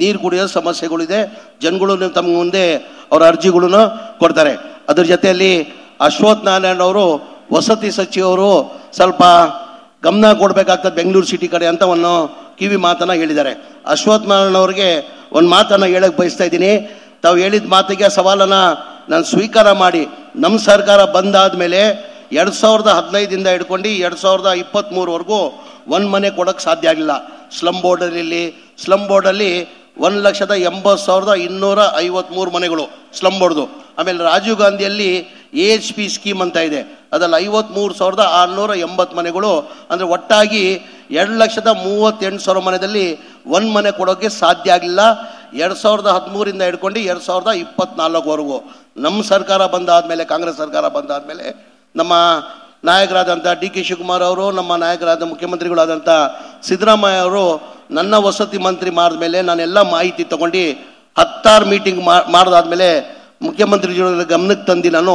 ನೀರು ಕುಡಿಯೋ ಸಮಸ್ಯೆಗಳಿದೆ. ಜನಗಳು ತಮ್ಮ ಮುಂದೆ ಅವರ ಅರ್ಜಿಗಳನ್ನು ಕೊಡ್ತಾರೆ. ಅದ್ರ ಜೊತೆಯಲ್ಲಿ ಅಶ್ವಥ್ ನಾರಾಯಣ್ ಅವರು ವಸತಿ ಸಚಿವರು ಸ್ವಲ್ಪ ಗಮನ ಕೊಡಬೇಕಾಗ್ತದೆ ಬೆಂಗಳೂರು ಸಿಟಿ ಕಡೆ ಅಂತ ಒಂದು ಕಿವಿ ಮಾತನ್ನ ಹೇಳಿದ್ದಾರೆ. ಅಶ್ವಥ್ ನಾರಾಯಣ್ ಅವ್ರಿಗೆ ಒಂದು ಮಾತನ್ನು ಹೇಳಕ್ಕೆ ಬಯಸ್ತಾ ಇದ್ದೀನಿ. ತಾವು ಹೇಳಿದ ಮಾತಿಗೆ ಸವಾಲನ್ನು ನಾನು ಸ್ವೀಕಾರ ಮಾಡಿ, ನಮ್ಮ ಸರ್ಕಾರ ಬಂದಾದ ಮೇಲೆ 2015 ಹಿಡ್ಕೊಂಡು 2023ವರೆಗೂ ಒಂದು ಮನೆ ಕೊಡೋಕ್ಕೆ ಸಾಧ್ಯ ಆಗಿಲ್ಲ. ಸ್ಲಮ್ ಬೋರ್ಡಲ್ಲಿ 1,80,253 ಮನೆಗಳು ಸ್ಲಮ್ ಬೋರ್ಡ್ದು. ಆಮೇಲೆ ರಾಜೀವ್ ಗಾಂಧಿಯಲ್ಲಿ AHP ಸ್ಕೀಮ್ ಅಂತ ಇದೆ, ಅದರಲ್ಲಿ 53,680 ಮನೆಗಳು. ಅಂದರೆ ಒಟ್ಟಾಗಿ 2,38,000 ಮನೆಯಲ್ಲಿ ಒಂದು ಮನೆ ಕೊಡೋಕ್ಕೆ ಸಾಧ್ಯ ಆಗಲಿಲ್ಲ. 2013 ಹಿಡ್ಕೊಂಡು 2024ವರೆಗೂ ನಮ್ಮ ಸರ್ಕಾರ ಬಂದಾದಮೇಲೆ, ಕಾಂಗ್ರೆಸ್ ಸರ್ಕಾರ ಬಂದಾದಮೇಲೆ ನಮ್ಮ ನಾಯಕರಾದಂಥ DK ಶಿವಕುಮಾರ್ ಅವರು, ನಮ್ಮ ನಾಯಕರಾದ ಮುಖ್ಯಮಂತ್ರಿಗಳಾದಂಥ ಸಿದ್ದರಾಮಯ್ಯ ಅವರು ನನ್ನ ವಸತಿ ಮಂತ್ರಿ ಮಾಡಿದ್ಮೇಲೆ ನಾನೆಲ್ಲ ಮಾಹಿತಿ ತಗೊಂಡು 16 ಮೀಟಿಂಗ್ ಮಾಡಿದಾದ್ಮೇಲೆ ಮುಖ್ಯಮಂತ್ರಿಗಳ ಗಮನಕ್ಕೆ ತಂದು ನಾನು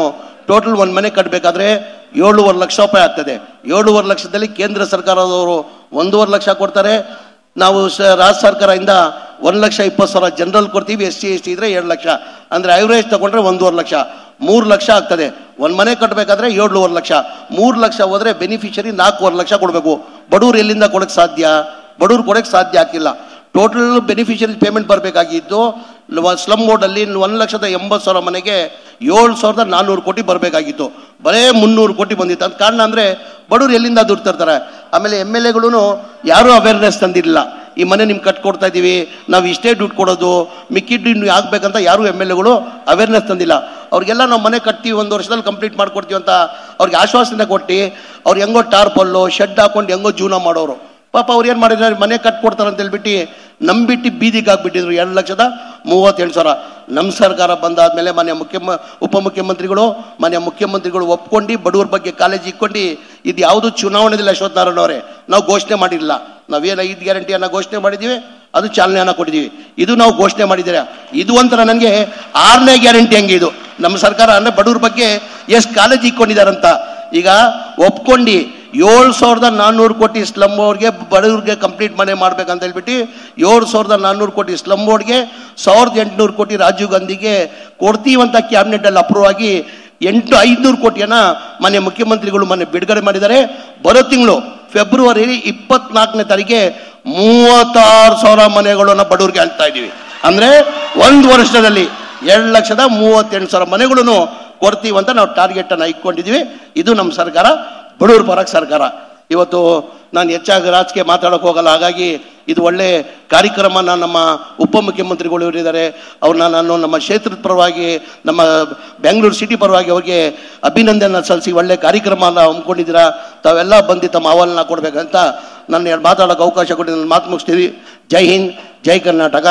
ಟೋಟಲ್ ಒಂದು ಮನೆ ಕಟ್ಟಬೇಕಾದ್ರೆ 7.5 ಲಕ್ಷ ರೂಪಾಯಿ ಆಗ್ತದೆ. 7.5 ಲಕ್ಷದಲ್ಲಿ ಕೇಂದ್ರ ಸರ್ಕಾರದವರು 1.5 ಲಕ್ಷ ಕೊಡ್ತಾರೆ. ನಾವು ರಾಜ್ಯ ಸರ್ಕಾರದಿಂದ 1,20,000 ಜನರಲ್ ಕೊಡ್ತೀವಿ. SC ST ಇದ್ರೆ 2 ಲಕ್ಷ, ಅಂದರೆ ಅವರೇಜ್ ತಗೊಂಡ್ರೆ 1.5 ಲಕ್ಷ, 3 ಲಕ್ಷ ಆಗ್ತದೆ. ಒಂದು ಮನೆ ಕಟ್ಟಬೇಕಾದ್ರೆ 7.5 ಲಕ್ಷ, 3 ಲಕ್ಷ ಹೋದರೆ ಬೆನಿಫಿಷರಿ 4.5 ಲಕ್ಷ ಕೊಡಬೇಕು. ಬಡವ್ರು ಎಲ್ಲಿಂದ ಕೊಡೋಕ್ಕೆ ಸಾಧ್ಯ? ಬಡವ್ರು ಕೊಡೋಕ್ಕೆ ಸಾಧ್ಯ ಆಗ್ತಿಲ್ಲ. ಟೋಟಲ್ ಬೆನಿಫಿಷರಿ ಪೇಮೆಂಟ್ ಬರಬೇಕಾಗಿದ್ದು ಸ್ಲಮ್ ಬೋರ್ಡಲ್ಲಿ 1,80,000 ಮನೆಗೆ 7,400 ಕೋಟಿ ಬರಬೇಕಾಗಿತ್ತು, ಬರೇ 300 ಕೋಟಿ ಬಂದಿತ್ತು. ಅಂತ ಕಾರಣ ಅಂದರೆ ಬಡವ್ರು ಎಲ್ಲಿಂದ ದುಡ್ಡು ತರ್ತಾರೆ. ಆಮೇಲೆ MLAಗಳು ಯಾರೂ ಅವೇರ್ನೆಸ್ ತಂದಿರಲಿಲ್ಲ. ಈ ಮನೆ ನಿಮ್ಗೆ ಕಟ್ಕೊಡ್ತಾ ಇದ್ದೀವಿ, ನಾವು ಇಷ್ಟೇ ದುಡ್ಡು ಕೊಡೋದು, ಮಿಕ್ಕಿದ್ದು ಇನ್ನು ಆಗಬೇಕಂತ ಯಾರೂ MLAಗಳು ಅವೇರ್ನೆಸ್ ತಂದಿಲ್ಲ. ಅವ್ರಿಗೆಲ್ಲ ನಾವು ಮನೆ ಕಟ್ತೀವಿ, 1 ವರ್ಷದಲ್ಲಿ ಕಂಪ್ಲೀಟ್ ಮಾಡ್ಕೊಡ್ತೀವಿ ಅಂತ ಅವ್ರಿಗೆ ಆಶ್ವಾಸನೆ ಕೊಟ್ಟು ಅವ್ರು ಹೆಂಗೋ ಟಾರ್ಪಲ್ಲು ಶೆಡ್ ಹಾಕೊಂಡು ಹೆಂಗೋ ಜೀವನ ಮಾಡೋರು. ಪಾಪ ಅವ್ರು ಏನು ಮಾಡಿದ್ದಾರೆ, ಮನೆ ಕಟ್ಕೊಡ್ತಾರೆ ಅಂತ ಹೇಳ್ಬಿಟ್ಟು ನಂಬಿಟ್ಟು ಬೀದಿಗೆ ಹಾಕ್ಬಿಟ್ಟಿದ್ರು. 2,37,000. ನಮ್ಮ ಸರ್ಕಾರ ಬಂದಾದ್ಮೇಲೆ ಉಪಮುಖ್ಯಮಂತ್ರಿಗಳು ಮುಖ್ಯಮಂತ್ರಿಗಳು ಒಪ್ಕೊಂಡು ಬಡವ್ರ ಬಗ್ಗೆ ಕಾಳಜಿ ಇಟ್ಕೊಂಡು ಇದು ಯಾವುದು ಚುನಾವಣೆಯಲ್ಲಿ ಅಶ್ವಥ್ ನಾರಾಯಣ ಅವರೇ ನಾವು ಘೋಷಣೆ ಮಾಡಿರಲಿಲ್ಲ. ನಾವೇನು 5 ಗ್ಯಾರಂಟಿಯನ್ನು ಘೋಷಣೆ ಮಾಡಿದ್ದೀವಿ, ಅದು ಚಾಲನೆಯನ್ನು ಕೊಟ್ಟಿದ್ದೀವಿ. ಇದು ನಾವು ಘೋಷಣೆ ಮಾಡಿದ್ದೀರಾ. ಇದು ಒಂಥರ ನನಗೆ 6ನೇ ಗ್ಯಾರಂಟಿ ಹಂಗೆ. ಇದು ನಮ್ಮ ಸರ್ಕಾರ ಅಂದರೆ ಬಡವ್ರ ಬಗ್ಗೆ ಎಷ್ಟು ಕಾಳಜಿ ಇಟ್ಕೊಂಡಿದ್ದಾರಂತ ಈಗ ಒಪ್ಕೊಂಡು 7,400 ಕೋಟಿ ಸ್ಲಮ್ ಬೋರ್ಡ್ಗೆ ಬಡವ್ರಿಗೆ ಕಂಪ್ಲೀಟ್ ಮನೆ ಮಾಡ್ಬೇಕಂತ ಹೇಳ್ಬಿಟ್ಟು 7,400 ಕೋಟಿ ಸ್ಲಮ್ ಬೋರ್ಡ್ಗೆ, 1,800 ಕೋಟಿ ರಾಜೀವ್ ಗಾಂಧಿಗೆ ಕೊಡ್ತೀವಂತ ಕ್ಯಾಬಿನೆಟಲ್ಲಿ ಅಪ್ರೂವ್ ಆಗಿ 500 ಕೋಟಿಯನ್ನು ಮಾನ್ಯ ಮುಖ್ಯಮಂತ್ರಿಗಳು ಬಿಡುಗಡೆ ಮಾಡಿದ್ದಾರೆ. ಬರೋ ತಿಂಗಳು ಫೆಬ್ರವರಿ 24ನೇ ತಾರೀಕಿಗೆ 36,000 ಮನೆಗಳನ್ನು ಬಡವ್ರಿಗೆ ಹಂಚ್ತಾ ಇದ್ದೀವಿ. ಅಂದರೆ 1 ವರ್ಷದಲ್ಲಿ 2,38,000 ಮನೆಗಳನ್ನು ಕೊಡ್ತೀವಂತ ನಾವು ಟಾರ್ಗೆಟನ್ನು ಇಟ್ಕೊಂಡಿದ್ದೀವಿ. ಇದು ನಮ್ಮ ಸರ್ಕಾರ, ಬಡವ್ರ ಪರ ಸರ್ಕಾರ. ಇವತ್ತು ನಾನು ಹೆಚ್ಚಾಗಿ ರಾಜಕೀಯ ಮಾತಾಡೋಕೆ ಹೋಗಲ್ಲ, ಹಾಗಾಗಿ ಇದು ಒಳ್ಳೆ ಕಾರ್ಯಕ್ರಮ. ನಮ್ಮ ಉಪಮುಖ್ಯಮಂತ್ರಿಗಳು ಇವರಿದ್ದಾರೆ, ಅವ್ರನ್ನ ನಾನು ನಮ್ಮ ಕ್ಷೇತ್ರದ ಪರವಾಗಿ, ನಮ್ಮ ಬೆಂಗಳೂರು ಸಿಟಿ ಪರವಾಗಿ ಅವ್ರಿಗೆ ಅಭಿನಂದನೆ ಸಲ್ಲಿಸಿ ಒಳ್ಳೆ ಕಾರ್ಯಕ್ರಮನ ಹಮ್ಮಿಕೊಂಡಿದ್ದೀರಾ. ತಾವೆಲ್ಲ ಬಂದು ತಮ್ಮ ಅಹವಾಲನ್ನ ಕೊಡಬೇಕಂತ ನನ್ನ ಮಾತಾಡೋಕೆ ಅವಕಾಶ ಕೊಟ್ಟು ನನ್ನ ಮಾತು ಮುಗಿಸ್ತೀವಿ. ಜೈ ಹಿಂದ್, ಜೈ ಕರ್ನಾಟಕ.